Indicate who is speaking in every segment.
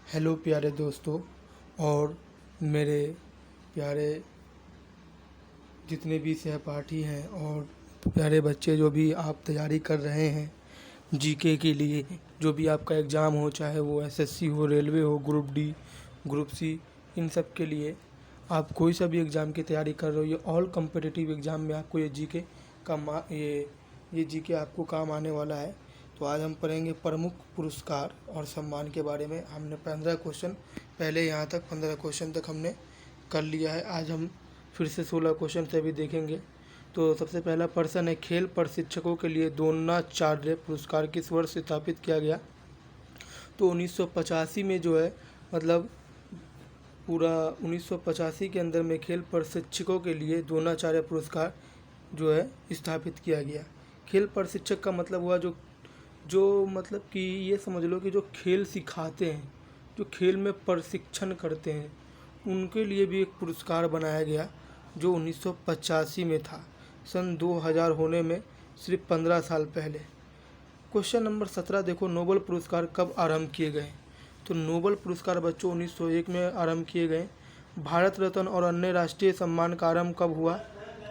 Speaker 1: Hello प्यारे दोस्तों और मेरे प्यारे जितने भी सहपाठी हैं और प्यारे बच्चे जो भी आप तैयारी कर रहे हैं जीके के लिए, जो भी आपका एग्ज़ाम हो, चाहे वो एसएससी हो, रेलवे हो, ग्रुप डी, ग्रुप सी, इन सब के लिए आप कोई सा भी एग्ज़ाम की तैयारी कर रहे हो, ये ऑल कम्पिटिटिव एग्ज़ाम में आपको ये जीके का ये जीके आपको काम आने वाला है। तो आज हम पढ़ेंगे प्रमुख पुरस्कार और सम्मान के बारे में। हमने 15 क्वेश्चन पहले यहाँ तक 15 क्वेश्चन तक हमने कर लिया है। आज हम फिर से 16 क्वेश्चन से भी देखेंगे। तो सबसे पहला प्रश्न है, खेल प्रशिक्षकों के लिए द्रोणाचार्य पुरस्कार किस वर्ष स्थापित किया गया? तो 1985 में जो है, मतलब पूरा 1985 के अंदर में खेल प्रशिक्षकों के लिए द्रोणाचार्य पुरस्कार जो है स्थापित किया गया। खेल प्रशिक्षक का मतलब हुआ जो मतलब कि ये समझ लो कि जो खेल सिखाते हैं, जो खेल में प्रशिक्षण करते हैं, उनके लिए भी एक पुरस्कार बनाया गया जो 1985 में था। सन 2000 होने में सिर्फ 15 साल पहले। क्वेश्चन नंबर 17 देखो, नोबेल पुरस्कार कब आरंभ किए गए? तो नोबेल पुरस्कार बच्चों 1901 में आरंभ किए गए। भारत रत्न और अन्य राष्ट्रीय सम्मान का आरंभ कब हुआ?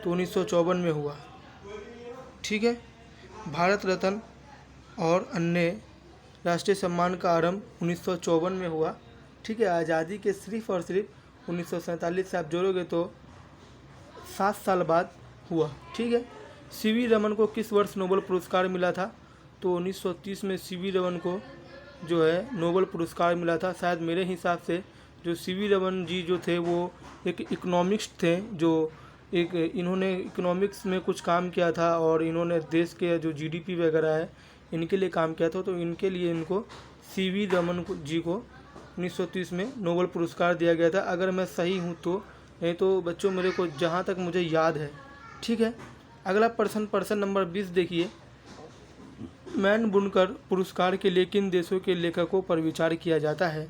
Speaker 1: तो 1954 में हुआ। ठीक है, भारत रत्न और अन्य राष्ट्रीय सम्मान का आरंभ 1954 में हुआ। ठीक है, आज़ादी के सिर्फ और सिर्फ 1947 से आप जोड़ोगे तो 7 साल बाद हुआ। ठीक है, सीवी रमन को किस वर्ष नोबेल पुरस्कार मिला था? तो 1930 में सीवी रमन को जो है नोबेल पुरस्कार मिला था। शायद मेरे हिसाब से जो सीवी रमन जी जो थे वो एक इकोनॉमिक्स थे, जो इन्होंने इकोनॉमिक्स में कुछ काम किया था और इन्होंने देश के जो जीडीपी वगैरह है इनके लिए काम किया था। तो इनके लिए इनको सीवी रमन जी को 1930 में नोबेल पुरस्कार दिया गया था, अगर मैं सही हूँ तो। नहीं तो बच्चों मेरे को जहाँ तक मुझे याद है। ठीक है, अगला प्रश्न नंबर 20 देखिए, मैन बुनकर पुरस्कार के लिए किन देशों के लेखकों पर विचार किया जाता है?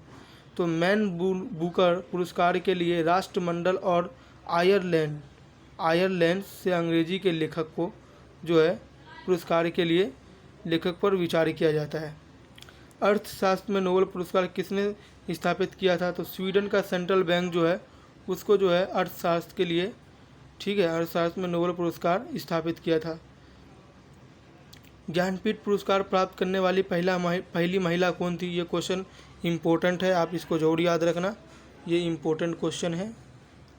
Speaker 1: तो मैन बुकर पुरस्कार के लिए राष्ट्रमंडल और आयरलैंड से अंग्रेजी के लेखक को जो है पुरस्कार के लिए लेखक पर विचार किया जाता है। अर्थशास्त्र में नोबेल पुरस्कार किसने स्थापित किया था? तो स्वीडन का सेंट्रल बैंक जो है उसको जो है अर्थशास्त्र के लिए, ठीक है, अर्थशास्त्र में नोबेल पुरस्कार स्थापित किया था। ज्ञानपीठ पुरस्कार प्राप्त करने वाली पहली महिला कौन थी? ये क्वेश्चन इम्पोर्टेंट है, आप इसको जरूर याद रखना। ये इम्पोर्टेंट क्वेश्चन है,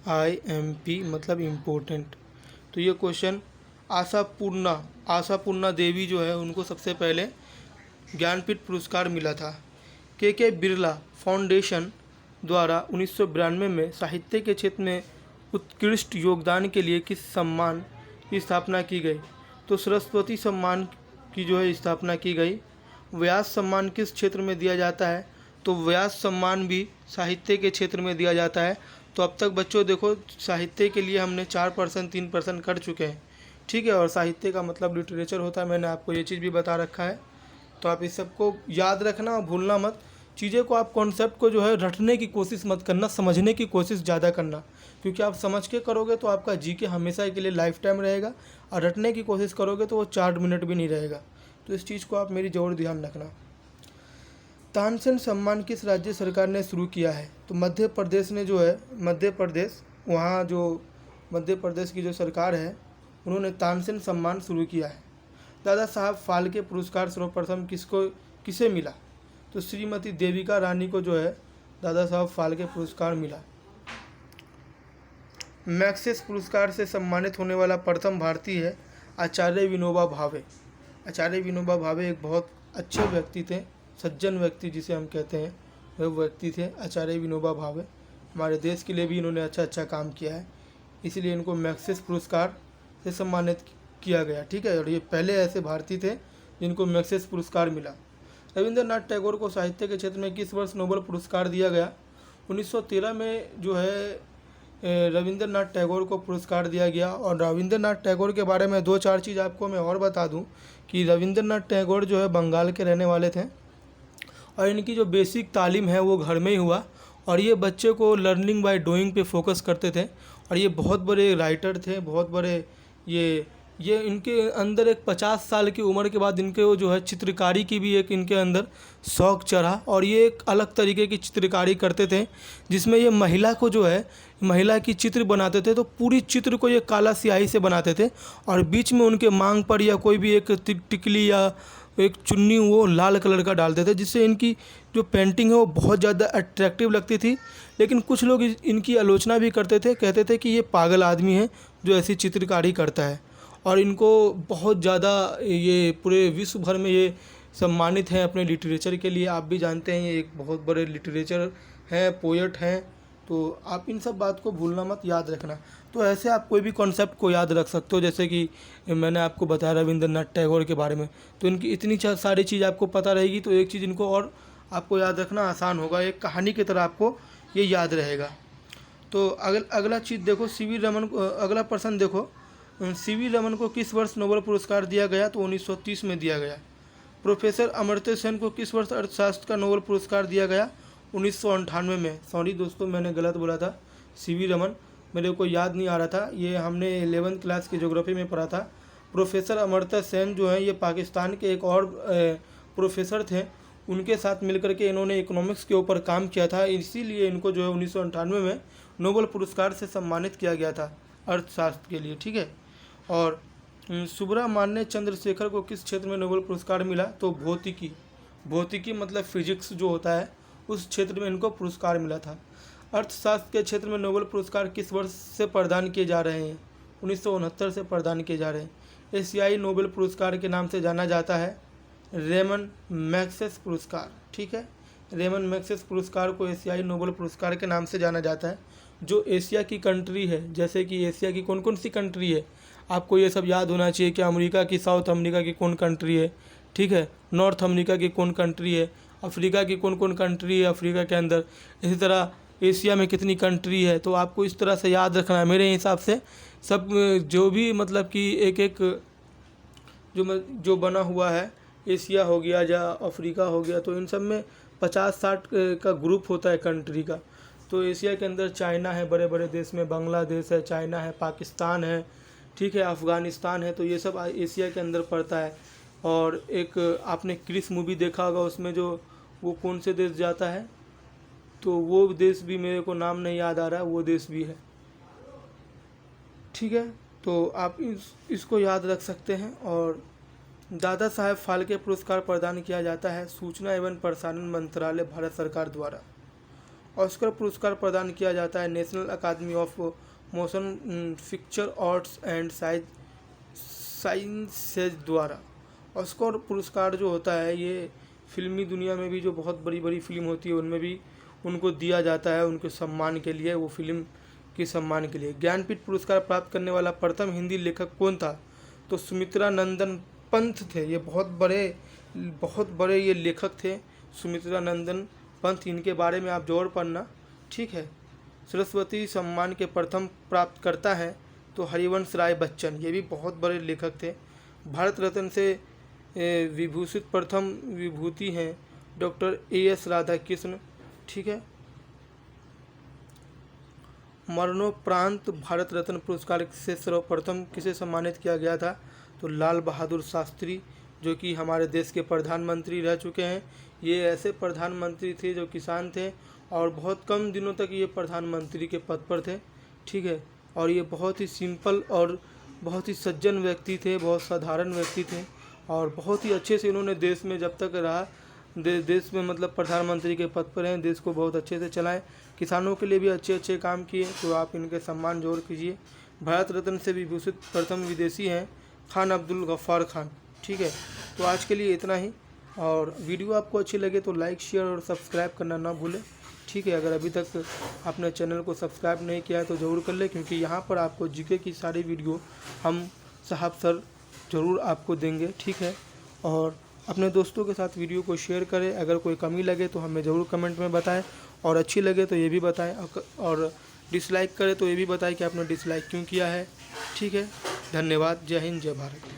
Speaker 1: IMP मतलब इम्पोर्टेंट। तो ये क्वेश्चन आशापूर्णा देवी जो है उनको सबसे पहले ज्ञानपीठ पुरस्कार मिला था। के बिरला फाउंडेशन द्वारा 1992 में साहित्य के क्षेत्र में उत्कृष्ट योगदान के लिए किस सम्मान की स्थापना की गई? तो सरस्वती सम्मान की जो है स्थापना की गई। व्यास सम्मान किस क्षेत्र में दिया जाता है? तो व्यास सम्मान भी साहित्य के क्षेत्र में दिया जाता है। तो अब तक बच्चों देखो, साहित्य के लिए हमने 4% 3% कर चुके हैं। ठीक है, और साहित्य का मतलब लिटरेचर होता है, मैंने आपको ये चीज़ भी बता रखा है। तो आप इस सब को याद रखना और भूलना मत। चीज़ें को आप कॉन्सेप्ट को जो है रटने की कोशिश मत करना, समझने की कोशिश ज़्यादा करना, क्योंकि आप समझ के करोगे तो आपका जीके हमेशा के लिए लाइफ टाइम रहेगा, और रटने की कोशिश करोगे तो वो 4 मिनट भी नहीं रहेगा। तो इस चीज़ को आप मेरी ज़रूर ध्यान रखना। तानसेन सम्मान किस राज्य सरकार ने शुरू किया है? तो मध्य प्रदेश ने जो है, वहाँ जो मध्य प्रदेश की जो सरकार है उन्होंने तानसेन सम्मान शुरू किया है। दादा साहब फाल्के पुरस्कार सर्वप्रथम किसे मिला? तो श्रीमती देविका रानी को जो है दादा साहब फाल्के पुरस्कार मिला। मैक्सेस पुरस्कार से सम्मानित होने वाला प्रथम भारतीय है आचार्य विनोबा भावे। आचार्य विनोबा भावे एक बहुत अच्छे व्यक्ति थे, सज्जन व्यक्ति जिसे हम कहते हैं, वह व्यक्ति थे आचार्य विनोबा भावे। हमारे देश के लिए भी इन्होंने अच्छा काम किया है, इसलिए इनको मैक्सेस पुरस्कार से सम्मानित किया गया। ठीक है, और ये पहले ऐसे भारतीय थे जिनको मैक्सेस पुरस्कार मिला। रविंद्रनाथ टैगोर को साहित्य के क्षेत्र में किस वर्ष नोबेल पुरस्कार दिया गया? 1913 में जो है रविंद्रनाथ टैगोर को पुरस्कार दिया गया। और रविंद्रनाथ टैगोर के बारे में 2-4 चीज़ आपको मैं और बता दूं कि रविंद्रनाथ टैगोर जो है बंगाल के रहने वाले थे, और इनकी जो बेसिक तालीम है वो घर में ही हुआ, और ये बच्चे को लर्निंग बाय डूइंग पे फोकस करते थे। और ये बहुत बड़े राइटर थे, बहुत बड़े ये ये इनके अंदर एक 50 साल की उम्र के बाद इनके वो जो है चित्रकारी की भी एक इनके अंदर शौक़ चढ़ा, और ये एक अलग तरीके की चित्रकारी करते थे जिसमें ये महिला को जो है महिला की चित्र बनाते थे। तो पूरी चित्र को ये काला स्याही से बनाते थे और बीच में उनके मांग पर या कोई भी एक टिकली या एक चुन्नी वो लाल कलर का डालते थे, जिससे इनकी जो पेंटिंग है वो बहुत ज़्यादा अट्रैक्टिव लगती थी। लेकिन कुछ लोग इनकी आलोचना भी करते थे, कहते थे कि ये पागल आदमी है जो ऐसी चित्रकारी करता है, और इनको बहुत ज़्यादा ये पूरे विश्व भर में ये सम्मानित हैं अपने लिटरेचर के लिए। आप भी जानते हैं ये एक बहुत बड़े लिटरेचर हैं, पोएट हैं। तो आप इन सब बात को भूलना मत, याद रखना। तो ऐसे आप कोई भी कॉन्सेप्ट को याद रख सकते हो, जैसे कि मैंने आपको बताया रविंद्रनाथ टैगोर के बारे में, तो इनकी इतनी सारी चीज़ आपको पता रहेगी तो एक चीज़ इनको और आपको याद रखना आसान होगा, एक कहानी की तरह आपको ये याद रहेगा। तो अगला चीज़ देखो, सीवी रमन को, अगला प्रश्न देखो, सीवी रमन को किस वर्ष नोबेल पुरस्कार दिया गया? तो 1930 में दिया गया। प्रोफेसर अमर्त्य सेन को किस वर्ष अर्थशास्त्र का नोबेल पुरस्कार दिया गया? 1998 में। सॉरी दोस्तों, मैंने गलत बोला था, सीवी रमन मेरे को याद नहीं आ रहा था, ये हमने 11th क्लास की ज्योग्राफी में पढ़ा था। प्रोफेसर अमर्त्य सेन जो है ये पाकिस्तान के एक और प्रोफेसर थे, उनके साथ मिलकर के इन्होंने इकोनॉमिक्स के ऊपर काम किया था, इसीलिए इनको जो है 1998 में नोबेल पुरस्कार से सम्मानित किया गया था अर्थशास्त्र के लिए, ठीक है। और सुब्रमण्य चंद्रशेखर को किस क्षेत्र में नोबेल पुरस्कार मिला? तो भौतिकी मतलब फिजिक्स जो होता है उस क्षेत्र में इनको पुरस्कार मिला था। अर्थशास्त्र के क्षेत्र में नोबेल पुरस्कार किस वर्ष से प्रदान किए जा रहे हैं? 1969 से प्रदान किए जा रहे हैं। एशियाई नोबेल पुरस्कार के नाम से जाना जाता है रेमन मैग्सेस पुरस्कार, ठीक है। रेमन मैग्सेस पुरस्कार को एशियाई नोबेल पुरस्कार के नाम से जाना जाता है। जो एशिया की कंट्री है, जैसे कि एशिया की कौन कौन सी कंट्री है, आपको ये सब याद होना चाहिए कि अमेरिका की, साउथ अमेरिका की कौन कंट्री है, ठीक है, नॉर्थ अमेरिका की कौन कंट्री है, अफ्रीका की कौन कौन कंट्री है अफ्रीका के अंदर, इसी तरह एशिया में कितनी कंट्री है। तो आपको इस तरह से याद रखना है। मेरे हिसाब से सब जो भी मतलब कि एक जो बना हुआ है, एशिया हो गया या अफ्रीका हो गया, तो इन सब में 50-60 का ग्रुप होता है कंट्री का। तो एशिया के अंदर चाइना है, बड़े बड़े देश में बांग्लादेश है, चाइना है, पाकिस्तान है, ठीक है, अफ़गानिस्तान है, तो ये सब एशिया के अंदर पड़ता है। और एक आपने क्रिस मूवी देखा होगा, उसमें जो वो कौन से देश जाता है, तो वो देश भी मेरे को नाम नहीं याद आ रहा है, वो देश भी है, ठीक है। तो आप इसको याद रख सकते हैं। और दादा साहेब फाल्के पुरस्कार प्रदान किया जाता है सूचना एवं प्रसारण मंत्रालय भारत सरकार द्वारा। ऑस्कर पुरस्कार प्रदान किया जाता है National Academy of Motion Picture Arts and Sciences द्वारा। ऑस्कर पुरस्कार जो होता है ये फिल्मी दुनिया में भी जो बहुत बड़ी बड़ी फिल्म होती है उनमें भी उनको दिया जाता है, उनके सम्मान के लिए, वो फिल्म के सम्मान के लिए। ज्ञानपीठ पुरस्कार प्राप्त करने वाला प्रथम हिंदी लेखक कौन था? तो सुमित्रा नंदन पंत थे। ये बहुत बड़े ये लेखक थे, सुमित्रा नंदन पंत, इनके बारे में आप जरूर पढ़ना, ठीक है। सरस्वती सम्मान के प्रथम प्राप्तकर्ता हैं तो हरिवंश राय बच्चन, ये भी बहुत बड़े लेखक थे। भारत रत्न से विभूषित प्रथम विभूति हैं डॉक्टर A.S. राधाकृष्ण, ठीक है। मरणोपरांत भारत रत्न पुरस्कार से सर्वप्रथम किसे सम्मानित किया गया था? तो लाल बहादुर शास्त्री, जो कि हमारे देश के प्रधानमंत्री रह चुके हैं। ये ऐसे प्रधानमंत्री थे जो किसान थे और बहुत कम दिनों तक ये प्रधानमंत्री के पद पर थे, ठीक है। और ये बहुत ही सिंपल और बहुत ही सज्जन व्यक्ति थे, बहुत साधारण व्यक्ति थे और बहुत ही अच्छे से इन्होंने देश में जब तक रहा देश में मतलब प्रधानमंत्री के पद पर हैं, देश को बहुत अच्छे से चलाएं, किसानों के लिए भी अच्छे अच्छे काम किए। तो आप इनके सम्मान जरूर कीजिए। भारत रत्न से विभूषित प्रथम विदेशी हैं खान अब्दुल गफ्फार खान, ठीक है। तो आज के लिए इतना ही, और वीडियो आपको अच्छी लगे तो लाइक शेयर और सब्सक्राइब करना ना भूलें, ठीक है। अगर अभी तक आपने चैनल को सब्सक्राइब नहीं किया है तो ज़रूर कर लें, क्योंकि यहाँ पर आपको जीके की सारी वीडियो हम साहब सर ज़रूर आपको देंगे, ठीक है। और अपने दोस्तों के साथ वीडियो को शेयर करें। अगर कोई कमी लगे तो हमें ज़रूर कमेंट में बताएं, और अच्छी लगे तो ये भी बताएं, और डिसलाइक करें तो ये भी बताएं कि आपने डिसलाइक क्यों किया है, ठीक है। धन्यवाद। जय हिंद, जय भारत।